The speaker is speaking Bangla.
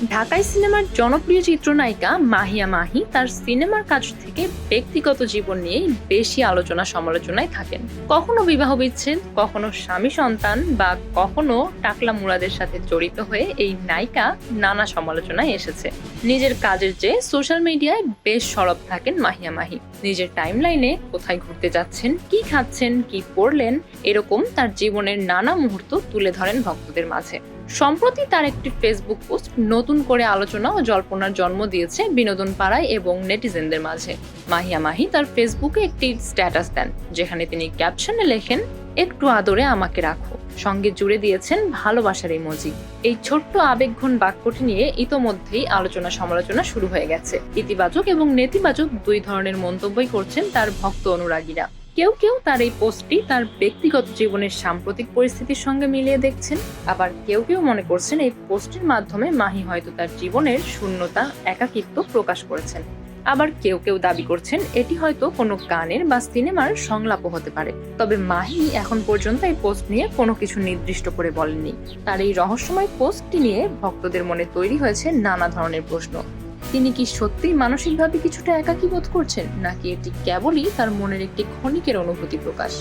ঢাকাই সিনেমার জনপ্রিয় চিত্রনায়িকা মাহিয়া মাহি তার সিনেমার কাজ থেকে ব্যক্তিগত জীবন নিয়েই বেশি আলোচনা সমালোচনায় থাকেন। কখনো বিবাহ বিচ্ছেদ, কখনো স্বামী সন্তান বা কখনো টাকলা মুরাদের সাথে জড়িত হয়ে এই নায়িকা নানা সমালোচনায় এসেছে। নিজের কাজের চেয়ে সোশ্যাল মিডিয়ায় বেশ সরব থাকেন মাহিয়া মাহি। নিজের টাইমলাইনে কোথায় ঘুরতে যাচ্ছেন, কি খাচ্ছেন, কি পড়লেন, এরকম তার জীবনের নানা মুহূর্ত তুলে ধরেন ভক্তদের মাঝে। সম্প্রতি তার একটি ফেসবুক পোস্ট নতুন করে আলোচনা ও জল্পনার জন্ম দিয়েছে বিনোদন পাড়ায় এবং নেটিজেনদের মাঝে। মাহিয়া মাহি তার ফেসবুকে একটি স্ট্যাটাস দেন, যেখানে তিনি ক্যাপশনে লেখেন, একটু আদরে আমাকে রাখো, সঙ্গে জুড়ে দিয়েছেন ভালোবাসার ইমোজি। এই ছোট্ট আবেগঘন বাক্যটি নিয়ে ইতোমধ্যেই আলোচনা সমালোচনা শুরু হয়ে গেছে। ইতিবাচক এবং নেতিবাচক দুই ধরনের মন্তব্যই করছেন তার ভক্ত অনুরাগীরা। কেউ কেউ তার এই পোস্টটি তার ব্যক্তিগত জীবনের সাম্প্রতিক পরিস্থিতির সঙ্গে মিলিয়ে দেখছেন, আবার কেউ কেউ মনে করছেন এই পোস্টের মাধ্যমে মাহি হয়তো তার জীবনের শূন্যতা, একাকিত্ব প্রকাশ করেছেন। আবার কেউ কেউ দাবি করছেন এটি হয়তো কোনো গানের বা সিনেমার সংলাপও হতে পারে। তবে মাহি এখন পর্যন্ত এই পোস্ট নিয়ে কোনো কিছু নির্দিষ্ট করে বলেননি। তার এই রহস্যময় পোস্টটি নিয়ে ভক্তদের মনে তৈরি হয়েছে নানা ধরনের প্রশ্ন। তিনি কি সত্যিই মানসিকভাবে কিছুটা একাকী বোধ করছেন, নাকি এটি কেবলই তার মনের একটি ক্ষণিকের অনুভূতি প্রকাশ?